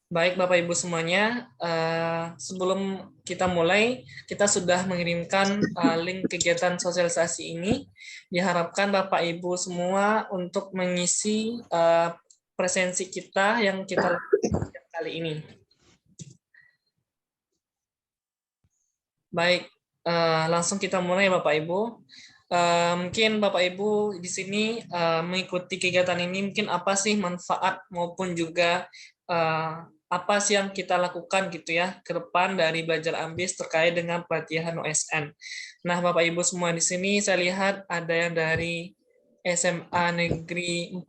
Baik Bapak Ibu semuanya, sebelum kita mulai, kita sudah mengirimkan link kegiatan sosialisasi ini. Diharapkan Bapak Ibu semua untuk mengisi presensi kita yang kita lakukan kali ini. Baik, langsung kita mulai Bapak Ibu. Mungkin Bapak Ibu di sini mengikuti kegiatan ini, mungkin apa sih manfaat maupun juga apa sih yang kita lakukan gitu ya ke depan dari belajar ambis terkait dengan pelatihan OSN. Nah, Bapak Ibu semua di sini saya lihat ada yang dari SMA Negeri 14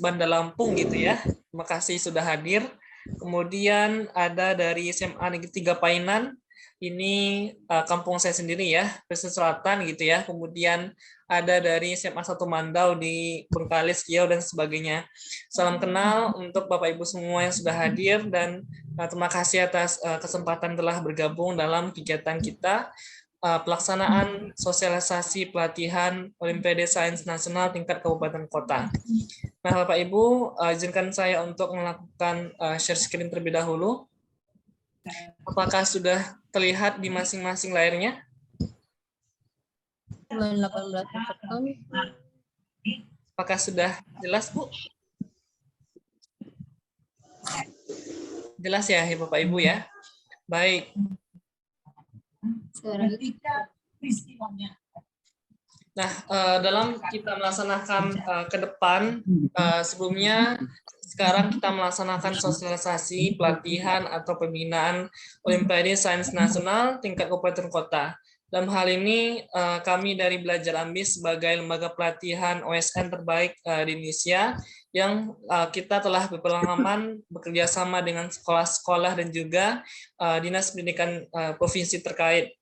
Banda Lampung gitu ya. Terima kasih sudah hadir. Kemudian ada dari SMA Negeri 3 Painan. Ini kampung saya sendiri ya, Pesisir Selatan gitu ya. Kemudian ada dari SMA 1 Mandau di Bengkalis, Riau dan sebagainya. Salam kenal untuk Bapak Ibu semua yang sudah hadir dan terima kasih atas kesempatan telah bergabung dalam kegiatan kita pelaksanaan sosialisasi pelatihan Olimpiade Sains Nasional tingkat kabupaten kota. Nah, Bapak Ibu, izinkan saya untuk melakukan share screen terlebih dahulu. Apakah sudah terlihat di masing-masing layarnya? 18 Apakah sudah jelas, Bu? Jelas ya, Bapak Ibu ya? Baik. Nah, dalam kita melaksanakan ke depan, sebelumnya sekarang kita melaksanakan sosialisasi pelatihan atau pembinaan Olimpiade Sains Nasional tingkat kabupaten kota. Dalam hal ini, kami dari Belajar Ambis sebagai lembaga pelatihan OSN terbaik di Indonesia, yang kita telah berpengalaman bekerja sama dengan sekolah-sekolah dan juga Dinas Pendidikan Provinsi terkait.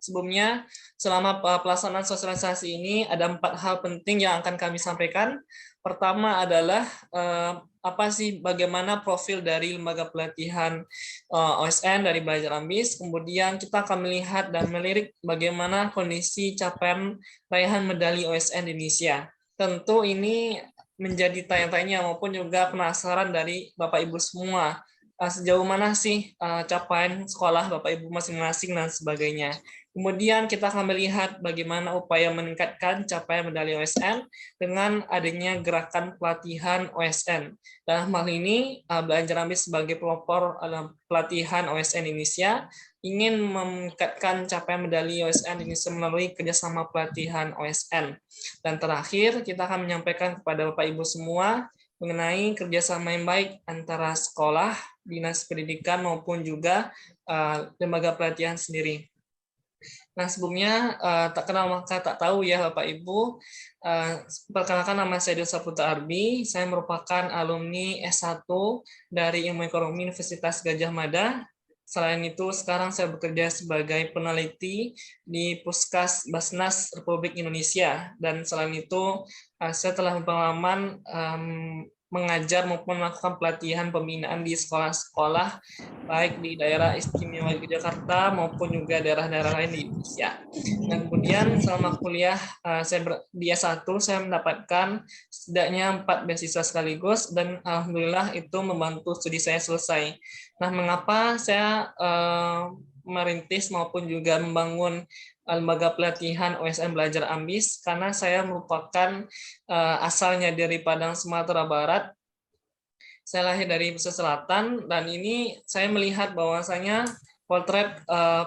Sebelumnya, selama pelaksanaan sosialisasi ini ada 4 hal penting yang akan kami sampaikan. Pertama adalah apa sih bagaimana profil dari lembaga pelatihan OSN dari Belajar Ambis. Kemudian kita akan melihat dan melirik bagaimana kondisi capaian raihan medali OSN di Indonesia. Tentu ini menjadi tanya-tanya maupun juga penasaran dari Bapak Ibu semua. Sejauh mana sih capaian sekolah Bapak Ibu masing-masing dan sebagainya. Kemudian kita akan melihat bagaimana upaya meningkatkan capaian medali OSN dengan adanya gerakan pelatihan OSN. Dalam hal ini, Belajar Ambis sebagai pelopor pelatihan OSN Indonesia ingin meningkatkan capaian medali OSN Indonesia melalui kerjasama pelatihan OSN. Dan terakhir, kita akan menyampaikan kepada Bapak Ibu semua mengenai kerjasama yang baik antara sekolah, dinas pendidikan maupun juga lembaga pelatihan sendiri. Nah, sebelumnya tak kenal maka tak tahu ya Bapak Ibu. Perkenalkan, nama saya Dil Saputra Arbi. Saya merupakan alumni S1 dari Ilmu Ekonomi Universitas Gadjah Mada. Selain itu, sekarang saya bekerja sebagai peneliti di Puskas Basnas Republik Indonesia. Dan selain itu, saya telah berpengalaman mengajar maupun melakukan pelatihan pembinaan di sekolah-sekolah baik di daerah istimewa Yogyakarta maupun juga daerah-daerah lain di Indonesia. Dan kemudian selama kuliah saya di S1 saya mendapatkan setidaknya 4 beasiswa sekaligus dan alhamdulillah itu membantu studi saya selesai. Nah, mengapa saya merintis maupun juga membangun lembaga pelatihan OSN Belajar Ambis? Karena saya merupakan asalnya dari Padang, Sumatera Barat. Saya lahir dari Pesisir Selatan dan ini saya melihat bahwasanya potret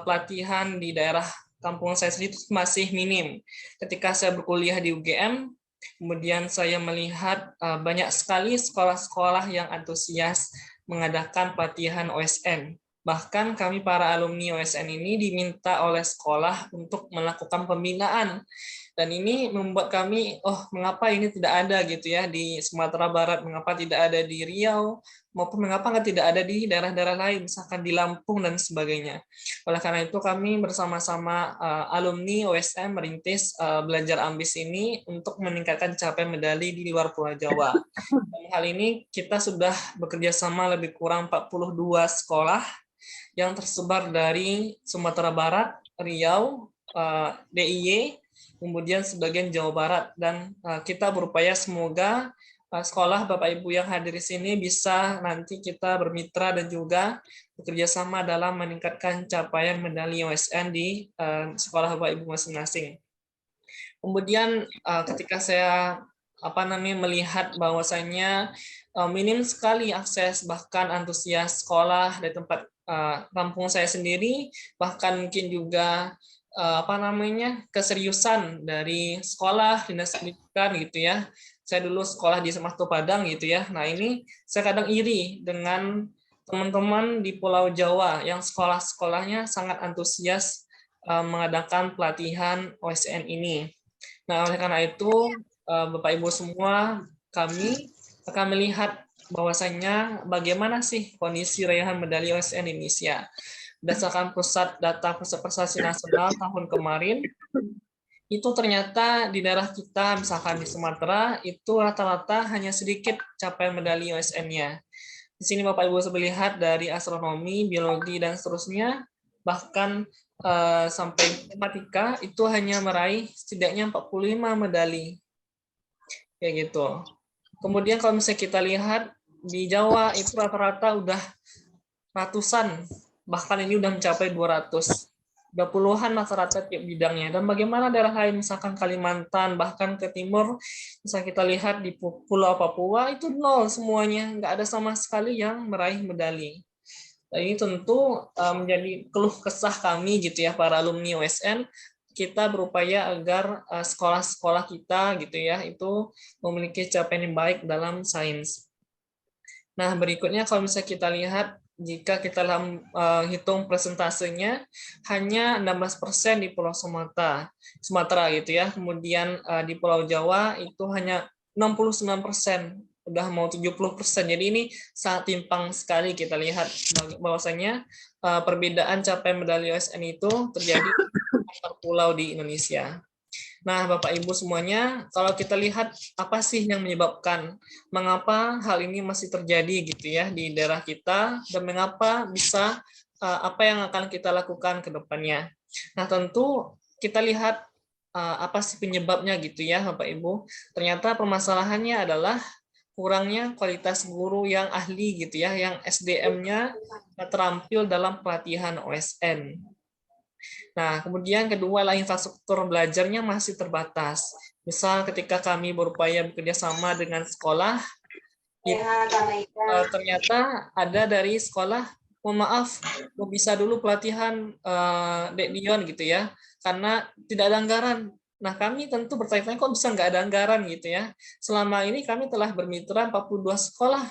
pelatihan di daerah kampung saya sendiri masih minim. Ketika saya berkuliah di UGM, kemudian saya melihat banyak sekali sekolah-sekolah yang antusias mengadakan pelatihan OSN. Bahkan kami para alumni OSN ini diminta oleh sekolah untuk melakukan pembinaan. Dan ini membuat kami, mengapa ini tidak ada gitu ya di Sumatera Barat, mengapa tidak ada di Riau, maupun mengapa tidak ada di daerah-daerah lain, misalkan di Lampung dan sebagainya. Oleh karena itu kami bersama-sama alumni OSN merintis Belajar Ambis ini untuk meningkatkan capaian medali di luar Pulau Jawa. Dalam hal ini kita sudah bekerja sama lebih kurang 42 sekolah yang tersebar dari Sumatera Barat, Riau, DIY, kemudian sebagian Jawa Barat, dan kita berupaya semoga sekolah Bapak Ibu yang hadir di sini bisa nanti kita bermitra dan juga bekerja sama dalam meningkatkan capaian medali OSN di sekolah Bapak Ibu masing-masing. Kemudian ketika saya melihat bahwasanya minim sekali akses bahkan antusias sekolah di tempat kampung saya sendiri, bahkan mungkin juga keseriusan dari sekolah dinas pendidikan gitu ya. Saya dulu sekolah di Semarang Padang gitu ya. Nah ini saya kadang iri dengan teman-teman di Pulau Jawa yang sekolah-sekolahnya sangat antusias mengadakan pelatihan OSN ini. Nah, oleh karena itu, Bapak Ibu semua, kami akan melihat bahwasanya bagaimana sih kondisi raihan medali OSN Indonesia. Berdasarkan pusat data pusat prestasi nasional tahun kemarin, itu ternyata di daerah kita, misalkan di Sumatera, itu rata-rata hanya sedikit capaian medali OSN-nya. Di sini Bapak Ibu bisa melihat dari astronomi, biologi, dan seterusnya, bahkan sampai matematika itu hanya meraih setidaknya 45 medali. Kayak gitu. Kemudian kalau misalnya kita lihat di Jawa itu rata-rata udah ratusan, bahkan ini udah mencapai 200. Udah puluhan rata-rata tiap bidangnya. Dan bagaimana daerah lain, misalkan Kalimantan, bahkan ke timur, misalnya kita lihat di Pulau Papua, itu nol semuanya. Nggak ada sama sekali yang meraih medali. Dan ini tentu menjadi keluh kesah kami gitu ya, para alumni OSN. Kita berupaya agar sekolah-sekolah kita gitu ya, itu memiliki capaian yang baik dalam sains. Nah, berikutnya kalau misalnya kita lihat, jika kita hitung persentasenya, hanya 16% di Pulau Sumatera gitu ya. Kemudian di Pulau Jawa itu hanya 69%, udah mau 70%. Jadi ini sangat timpang sekali kita lihat bahwasanya perbedaan capaian medali OSN itu terjadi antar pulau di Indonesia. Nah, Bapak Ibu semuanya, kalau kita lihat apa sih yang menyebabkan mengapa hal ini masih terjadi gitu ya di daerah kita, dan mengapa bisa apa yang akan kita lakukan ke depannya. Nah, tentu kita lihat apa sih penyebabnya gitu ya, Bapak Ibu. Ternyata permasalahannya adalah kurangnya kualitas guru yang ahli gitu ya, yang SDM-nya terampil dalam pelatihan OSN. Nah, kemudian kedua adalah infrastruktur belajarnya masih terbatas. Misal ketika kami berupaya bekerja sama dengan sekolah, ternyata ada dari sekolah, mohon maaf, bisa dulu pelatihan Dek Dion gitu ya, karena tidak ada anggaran. Nah, kami tentu bertanya-tanya kok bisa nggak ada anggaran gitu ya. Selama ini kami telah bermitra 42 sekolah,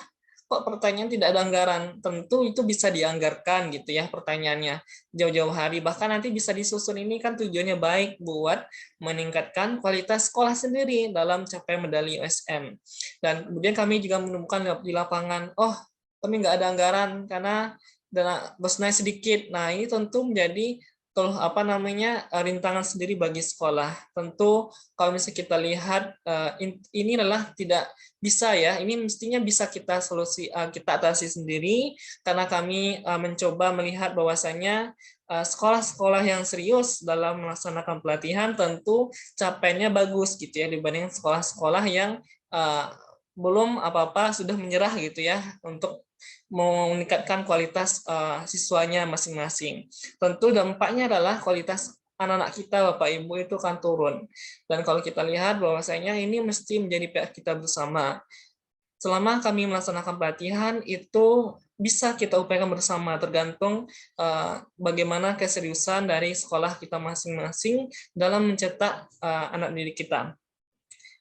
kok pertanyaan tidak ada anggaran. Tentu itu bisa dianggarkan gitu ya pertanyaannya jauh-jauh hari. Bahkan nanti bisa disusun, ini kan tujuannya baik buat meningkatkan kualitas sekolah sendiri dalam capaian medali OSN. Dan kemudian kami juga menemukan di lapangan, oh kami nggak ada anggaran karena dana bosnya sedikit. Nah ini tentu menjadi rintangan sendiri bagi sekolah. Tentu kalau misalnya kita lihat ini adalah tidak bisa ya, ini mestinya bisa kita kita atasi sendiri, karena kami mencoba melihat bahwasanya sekolah-sekolah yang serius dalam melaksanakan pelatihan tentu capaiannya bagus gitu ya dibanding sekolah-sekolah yang belum apa-apa sudah menyerah gitu ya untuk meningkatkan kualitas siswanya masing-masing. Tentu dampaknya adalah kualitas anak-anak kita, Bapak Ibu, itu akan turun. Dan kalau kita lihat bahwasanya ini mesti menjadi PR kita bersama. Selama kami melaksanakan pelatihan, itu bisa kita upayakan bersama, tergantung bagaimana keseriusan dari sekolah kita masing-masing dalam mencetak anak didik kita.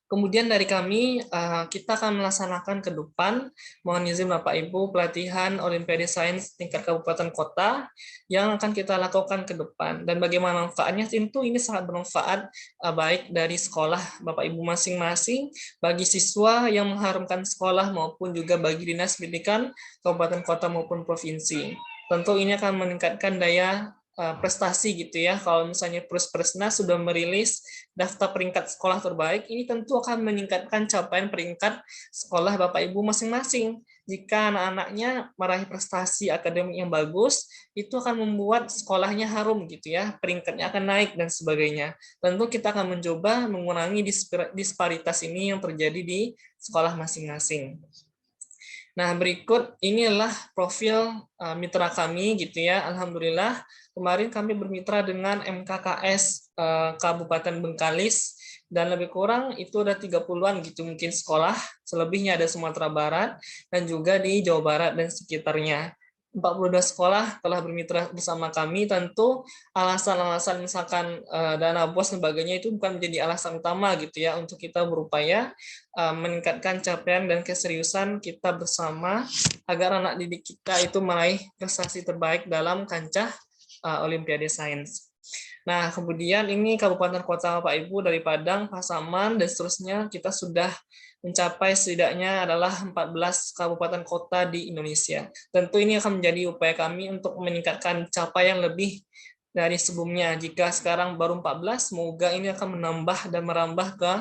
Kemudian dari kami, kita akan melaksanakan ke depan, mohon izin Bapak Ibu, pelatihan Olimpiade Sains tingkat kabupaten kota yang akan kita lakukan ke depan. Dan bagaimana manfaatnya, tentu ini sangat bermanfaat baik dari sekolah Bapak Ibu masing-masing, bagi siswa yang mengharumkan sekolah, maupun juga bagi dinas pendidikan kabupaten kota maupun provinsi. Tentu ini akan meningkatkan daya prestasi gitu ya. Kalau misalnya Persnas sudah merilis daftar peringkat sekolah terbaik, ini tentu akan meningkatkan capaian peringkat sekolah Bapak Ibu masing-masing. Jika anak-anaknya meraih prestasi akademik yang bagus, itu akan membuat sekolahnya harum gitu ya, peringkatnya akan naik dan sebagainya. Tentu kita akan mencoba mengurangi disparitas ini yang terjadi di sekolah masing-masing. Nah, berikut inilah profil mitra kami gitu ya. Alhamdulillah kemarin kami bermitra dengan MKKS Kabupaten Bengkalis dan lebih kurang itu ada 30-an gitu mungkin sekolah, selebihnya ada Sumatera Barat dan juga di Jawa Barat dan sekitarnya. 42 sekolah telah bermitra bersama kami. Tentu alasan-alasan misalkan dana BOS dan sebagainya itu bukan menjadi alasan utama gitu ya untuk kita berupaya meningkatkan capaian dan keseriusan kita bersama agar anak didik kita itu meraih prestasi terbaik dalam kancah Olimpiade Sains. Nah, kemudian ini kabupaten kota Bapak Ibu dari Padang, Pasaman, dan seterusnya kita sudah mencapai setidaknya adalah 14 kabupaten kota di Indonesia. Tentu ini akan menjadi upaya kami untuk meningkatkan capaian lebih dari sebelumnya. Jika sekarang baru 14, semoga ini akan menambah dan merambah ke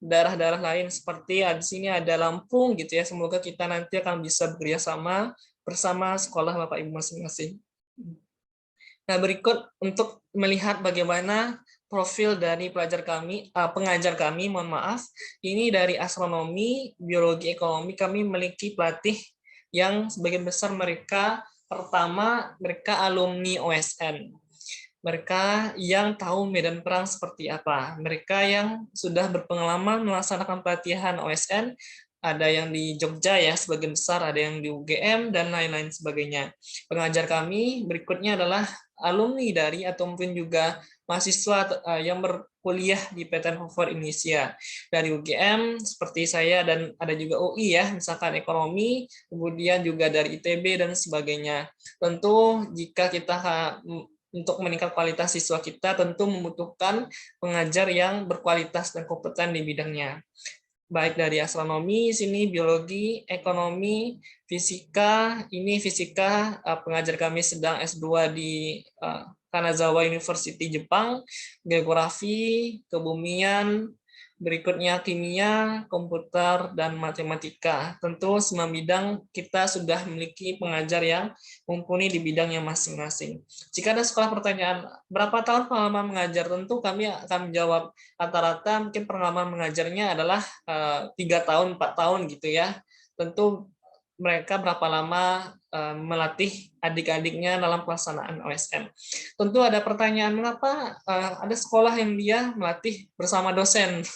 daerah-daerah lain seperti di sini ada Lampung gitu ya. Semoga kita nanti akan bisa bekerja sama bersama sekolah Bapak Ibu masing-masing. Nah, berikut untuk melihat bagaimana profil dari pengajar kami, mohon maaf, ini dari astronomi, biologi, ekonomi, kami memiliki pelatih yang sebagian besar mereka alumni OSN. Mereka yang tahu medan perang seperti apa. Mereka yang sudah berpengalaman melaksanakan pelatihan OSN, ada yang di Jogja ya, sebagian besar, ada yang di UGM, dan lain-lain sebagainya. Pengajar kami berikutnya adalah alumni dari atau mungkin juga mahasiswa yang berkuliah di PTN Hoover Indonesia dari UGM seperti saya, dan ada juga UI ya, misalkan ekonomi, kemudian juga dari ITB dan sebagainya. Tentu jika kita untuk meningkat kualitas siswa kita tentu membutuhkan pengajar yang berkualitas dan kompeten di bidangnya. Baik dari astronomi, sini biologi, ekonomi, fisika. Ini fisika, pengajar kami sedang S2 di Kanazawa University Jepang, geografi, kebumian, berikutnya kimia, komputer, dan matematika. Tentu semua bidang kita sudah memiliki pengajar yang mumpuni di bidangnya masing-masing. Jika ada sekolah pertanyaan, berapa tahun pengalaman mengajar? Tentu kami akan menjawab rata-rata mungkin pengalaman mengajarnya adalah 3 tahun, 4 tahun gitu ya. Tentu mereka berapa lama melatih adik-adiknya dalam pelaksanaan OSN. Tentu ada pertanyaan, mengapa ada sekolah yang dia melatih bersama dosen?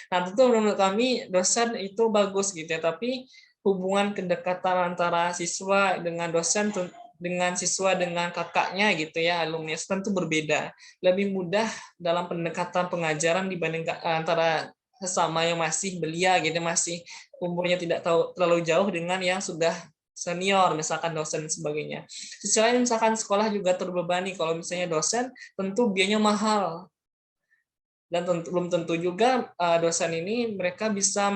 Nah, tentu menurut kami dosen itu bagus gitu ya, tapi hubungan kedekatan antara siswa dengan dosen dengan siswa dengan kakaknya gitu ya, alumni tentu berbeda. Lebih mudah dalam pendekatan pengajaran dibandingkan antara sesama yang masih belia gitu, masih umurnya tidak terlalu jauh dengan yang sudah senior, misalkan dosen dan sebagainya. Sisi lain misalkan sekolah juga terbebani, kalau misalnya dosen tentu biayanya mahal, dan belum tentu juga dosen ini mereka bisa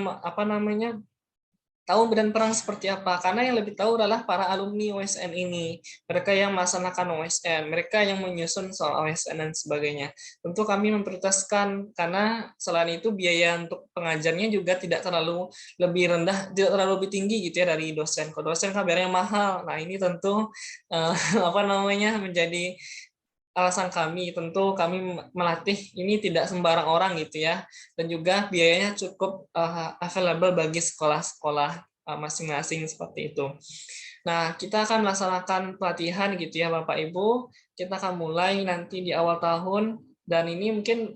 tahu medan perang seperti apa, karena yang lebih tahu adalah para alumni OSN ini, mereka yang melaksanakan OSN, mereka yang menyusun soal OSN dan sebagainya. Tentu kami memprioritaskan, karena selain itu biaya untuk pengajarnya juga tidak terlalu lebih rendah, tidak terlalu lebih tinggi gitu ya dari dosen. Kalau dosen kan biayanya mahal. Nah, ini tentu menjadi alasan kami. Tentu kami melatih ini tidak sembarang orang gitu ya, dan juga biayanya cukup available bagi sekolah-sekolah masing-masing seperti itu. Nah, kita akan melaksanakan pelatihan gitu ya Bapak Ibu. Kita akan mulai nanti di awal tahun, dan ini mungkin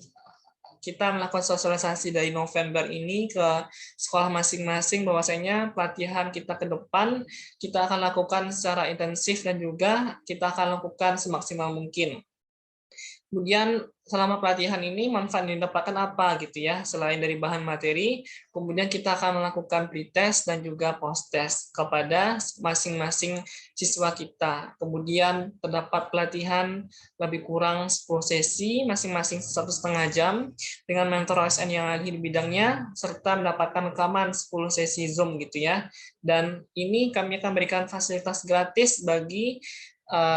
kita melakukan sosialisasi dari November ini ke sekolah masing-masing, bahwasanya pelatihan kita ke depan kita akan lakukan secara intensif dan juga kita akan lakukan semaksimal mungkin. Kemudian selama pelatihan ini manfaat yang didapatkan apa gitu ya, selain dari bahan materi, kemudian kita akan melakukan pretest dan juga post-test kepada masing-masing siswa kita. Kemudian terdapat pelatihan lebih kurang 10 sesi, masing-masing 1,5 jam dengan mentor OSN yang ahli di bidangnya, serta mendapatkan rekaman 10 sesi Zoom gitu ya. Dan ini kami akan berikan fasilitas gratis bagi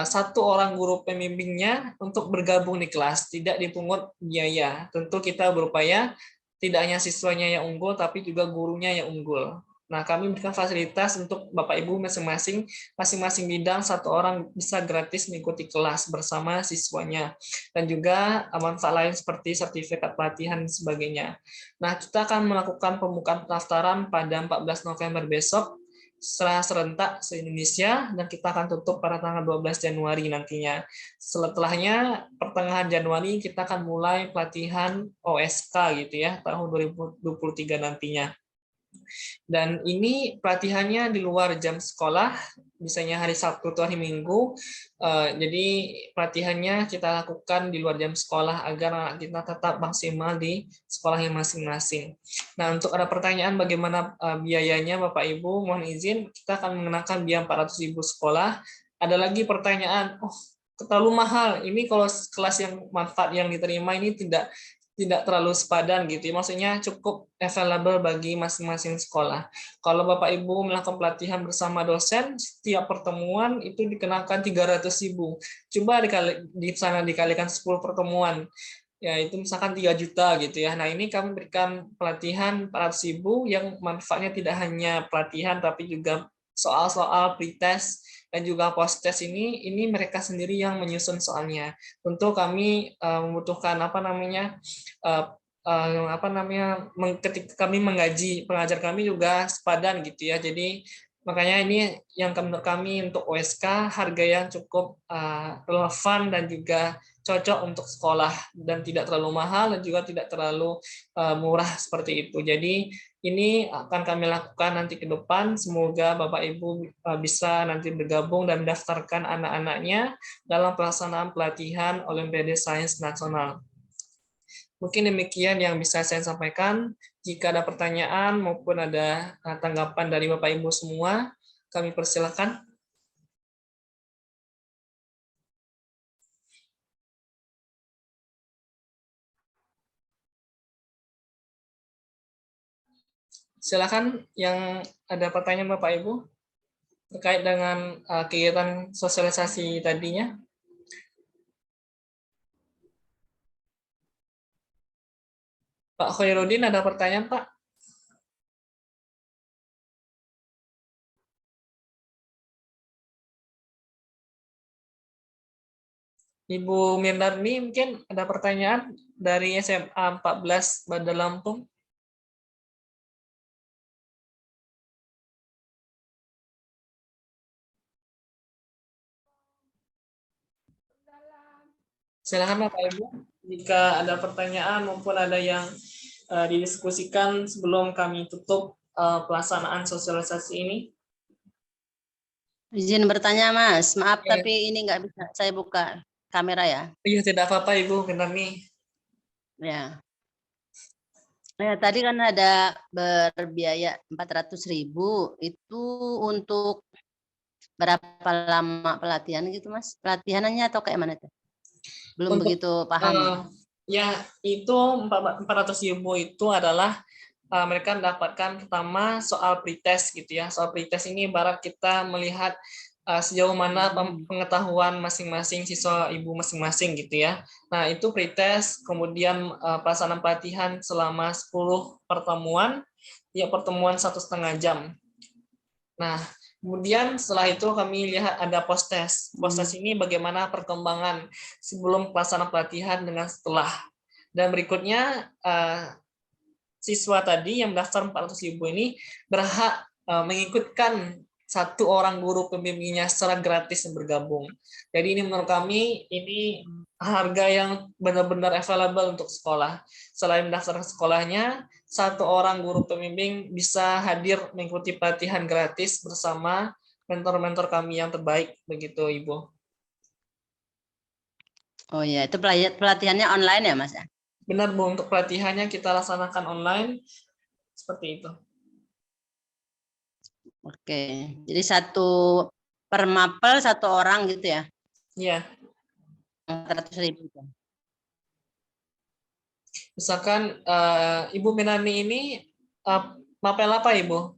satu orang guru pembimbingnya untuk bergabung di kelas, tidak dipungut biaya. Tentu kita berupaya tidak hanya siswanya yang unggul, tapi juga gurunya yang unggul. Nah, kami berikan fasilitas untuk Bapak Ibu masing-masing bidang satu orang bisa gratis mengikuti kelas bersama siswanya. Dan juga manfaat lain seperti sertifikat pelatihan dan sebagainya. Nah, kita akan melakukan pembukaan pendaftaran pada 14 November besok setelah serentak se-Indonesia, dan kita akan tutup pada tanggal 12 Januari nantinya. Setelahnya pertengahan Januari kita akan mulai pelatihan OSK gitu ya, tahun 2023 nantinya. Dan ini pelatihannya di luar jam sekolah, misalnya hari Sabtu atau hari Minggu. Jadi pelatihannya kita lakukan di luar jam sekolah agar anak kita tetap maksimal di sekolahnya masing-masing. Nah, untuk ada pertanyaan bagaimana biayanya, Bapak Ibu, mohon izin kita akan mengenakan biaya 400.000 sekolah. Ada lagi pertanyaan, oh terlalu mahal. Ini kalau kelas yang manfaat yang diterima ini tidak terlalu sepadan gitu. Maksudnya cukup available bagi masing-masing sekolah. Kalau Bapak Ibu melakukan pelatihan bersama dosen, setiap pertemuan itu dikenakan 300.000. Coba di sana dikalikan 10 pertemuan. Ya, itu misalkan 3 juta gitu ya. Nah, ini kami berikan pelatihan 400.000 yang manfaatnya tidak hanya pelatihan tapi juga soal-soal pretest dan juga post-test ini mereka sendiri yang menyusun soalnya. Tentu kami membutuhkan ketika kami menggaji pengajar kami juga sepadan gitu ya. Jadi makanya ini yang menurut kami untuk OSK harga yang cukup relevan dan juga cocok untuk sekolah dan tidak terlalu mahal dan juga tidak terlalu murah seperti itu. Jadi ini akan kami lakukan nanti ke depan. Semoga Bapak Ibu bisa nanti bergabung dan mendaftarkan anak-anaknya dalam pelaksanaan pelatihan Olimpiade Sains Nasional. Mungkin demikian yang bisa saya sampaikan. Jika ada pertanyaan maupun ada tanggapan dari Bapak Ibu semua, kami persilakan. Silakan yang ada pertanyaan Bapak Ibu terkait dengan kegiatan sosialisasi tadinya. Pak Khairuddin ada pertanyaan, Pak? Ibu Mirdarni mungkin ada pertanyaan dari SMA 14 Bandar Lampung. Silakan Bapak Ibu, jika ada pertanyaan maupun ada yang didiskusikan sebelum kami tutup pelaksanaan sosialisasi ini. Izin bertanya, Mas. Maaf, Ya. tapi ini nggak bisa saya buka kamera ya. Iya, tidak apa-apa Ibu Mirdarni. Ya. Nah, tadi kan ada berbiaya 400.000 itu untuk berapa lama pelatihan gitu, Mas? Pelatihannya atau kayak mana tuh? Belum Untuk begitu paham. ya itu 400.000 itu adalah mereka mendapatkan pertama soal pretest gitu ya. Soal pretest ini ibarat kita melihat sejauh mana pengetahuan masing-masing siswa ibu masing-masing gitu ya. Nah, itu pretest, kemudian pelaksanaan pelatihan selama 10 pertemuan, ya pertemuan 1,5 jam. Nah, kemudian setelah itu kami lihat ada post-test. Post-test ini bagaimana perkembangan sebelum pelaksanaan pelatihan dengan setelah. Dan berikutnya siswa tadi yang mendaftar 400.000 ini berhak mengikutkan satu orang guru pembimbingnya secara gratis yang bergabung. Jadi ini menurut kami ini harga yang benar-benar available untuk sekolah. Selain mendaftar ke sekolahnya, satu orang guru pembimbing bisa hadir mengikuti pelatihan gratis bersama mentor-mentor kami yang terbaik, begitu Ibu. Oh ya, itu pelatihannya online ya, Mas? Benar Bu, untuk pelatihannya kita laksanakan online seperti itu. Oke, jadi per mapel satu orang gitu ya? Iya. 400.000. Misalkan Ibu Minani ini mapel apa Ibu?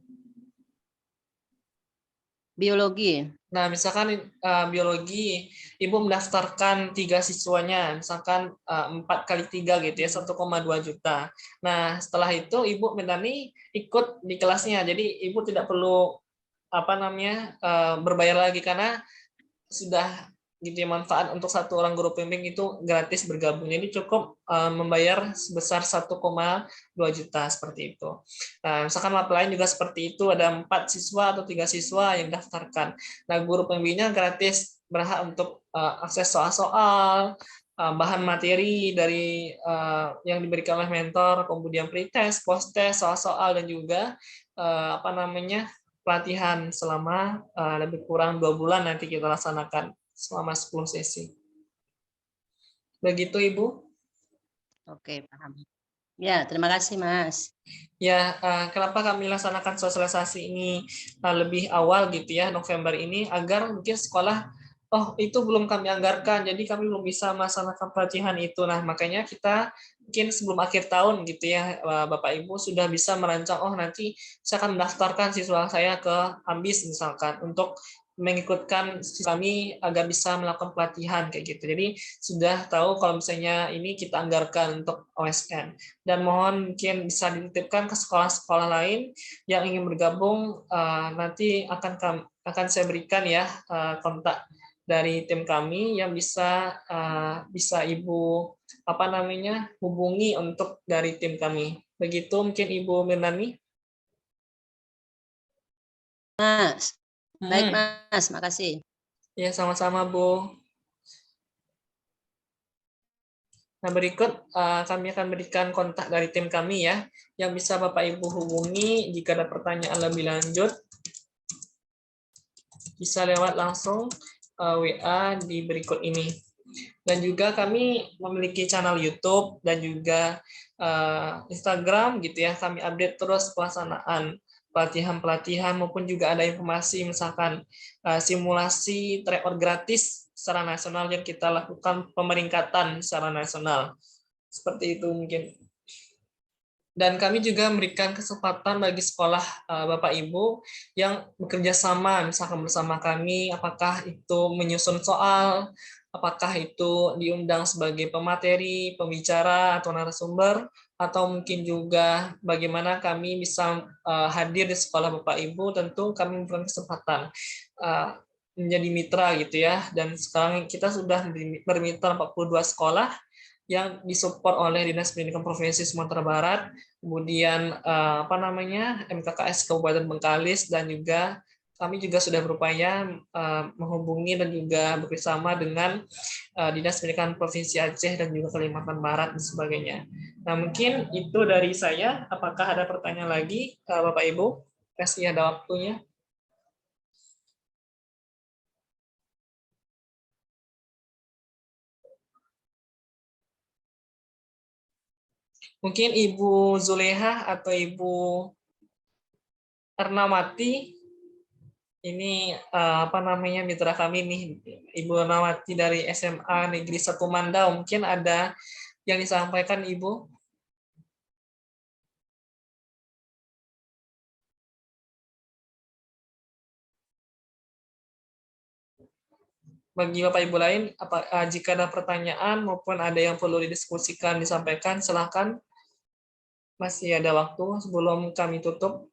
Biologi. Nah, misalkan biologi, Ibu mendaftarkan 3 siswanya, misalkan 4 kali 3 gitu ya, 1,2 juta. Nah, setelah itu Ibu Mendani ikut di kelasnya, jadi Ibu tidak perlu apa namanya berbayar lagi karena sudah gitu ya, manfaat untuk satu orang guru pembimbing itu gratis bergabung. Jadi cukup membayar sebesar 1,2 juta seperti itu. Nah, misalkan map lain juga seperti itu, ada 4 siswa atau 3 siswa yang daftarkan. Nah, guru pembimbingnya gratis berhak untuk akses soal-soal, bahan materi dari yang diberikan oleh mentor, kemudian pretest, post-test, soal-soal dan juga apa namanya pelatihan selama lebih kurang 2 bulan nanti kita laksanakan selama 10 sesi. Begitu Ibu. Oke, paham. Ya, terima kasih Mas. Ya, kenapa kami laksanakan sosialisasi ini lebih awal gitu ya, November ini, agar mungkin sekolah, oh itu belum kami anggarkan, jadi kami belum bisa melaksanakan pelatihan itu. Nah, makanya kita mungkin sebelum akhir tahun gitu ya, Bapak Ibu sudah bisa merancang, oh nanti saya akan mendaftarkan siswa saya ke AMBIS misalkan, untuk mengikutkan kami agar bisa melakukan pelatihan kayak gitu. Jadi sudah tahu kalau misalnya ini kita anggarkan untuk OSN. Dan mohon mungkin bisa dititipkan ke sekolah-sekolah lain yang ingin bergabung, nanti akan saya berikan ya kontak dari tim kami yang bisa Ibu apa namanya hubungi untuk dari tim kami. Begitu mungkin Ibu Mirnani. Mas. Baik Mas, makasih. Ya, sama-sama Bu. Nah, berikut kami akan berikan kontak dari tim kami ya, yang bisa Bapak Ibu hubungi jika ada pertanyaan lebih lanjut. Bisa lewat langsung WA di berikut ini. Dan juga kami memiliki channel YouTube dan juga Instagram gitu ya. Kami update terus pelaksanaan pelatihan-pelatihan maupun juga ada informasi misalkan simulasi tryout gratis secara nasional yang kita lakukan pemeringkatan secara nasional. Seperti itu mungkin. Dan kami juga memberikan kesempatan bagi sekolah Bapak Ibu yang bekerja sama, misalkan bersama kami, apakah itu menyusun soal, apakah itu diundang sebagai pemateri, pembicara, atau narasumber, atau mungkin juga bagaimana kami bisa hadir di sekolah Bapak Ibu, tentu kami memberikan kesempatan menjadi mitra gitu ya. Dan sekarang kita sudah bermitra 42 sekolah, yang disupport oleh Dinas Pendidikan Provinsi Sumatera Barat, kemudian apa namanya MKKS Kabupaten Bengkalis, dan juga kami juga sudah berupaya menghubungi dan juga bekerjasama dengan Dinas Pendidikan Provinsi Aceh dan juga Kalimantan Barat dan sebagainya. Nah, mungkin itu dari saya. Apakah ada pertanyaan lagi, Bapak Ibu? Kasih ada waktunya. Mungkin Ibu Zuleha atau Ibu Ernawati, ini apa namanya mitra kami nih, Ibu Ernawati dari SMA Negeri 1 Mandau. Mungkin ada yang disampaikan Ibu? Bagi Bapak Ibu lain, jika ada pertanyaan maupun ada yang perlu didiskusikan, disampaikan, silakan. Masih ada waktu sebelum kami tutup.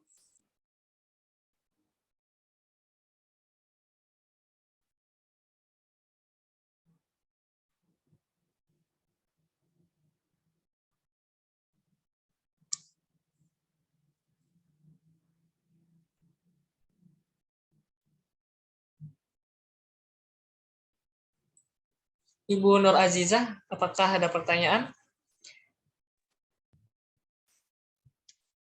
Ibu Nur Azizah, apakah ada pertanyaan?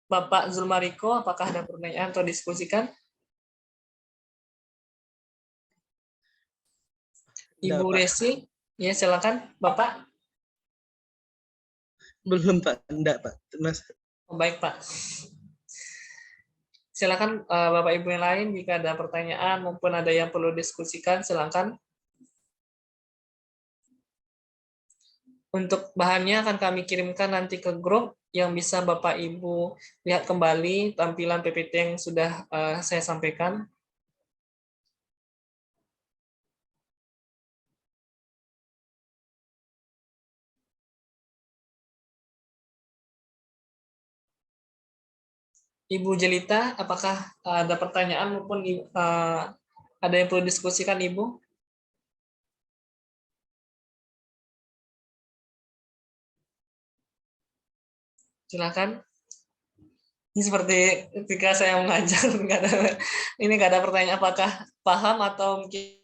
Bapak Zulmariko, apakah ada pertanyaan atau diskusikan? Ibu Resi, ya silakan, Bapak. Belum Pak, enggak Pak. Mas. Oh, baik Pak. Silakan Bapak Ibu yang lain jika ada pertanyaan maupun ada yang perlu diskusikan, silakan. Untuk bahannya akan kami kirimkan nanti ke grup yang bisa Bapak Ibu lihat kembali tampilan PPT yang sudah saya sampaikan. Ibu Jelita, apakah ada pertanyaan maupun ada yang perlu diskusikan Ibu? Silakan. Ini seperti ketika saya mengajar, ini nggak ada pertanyaan apakah paham atau mungkin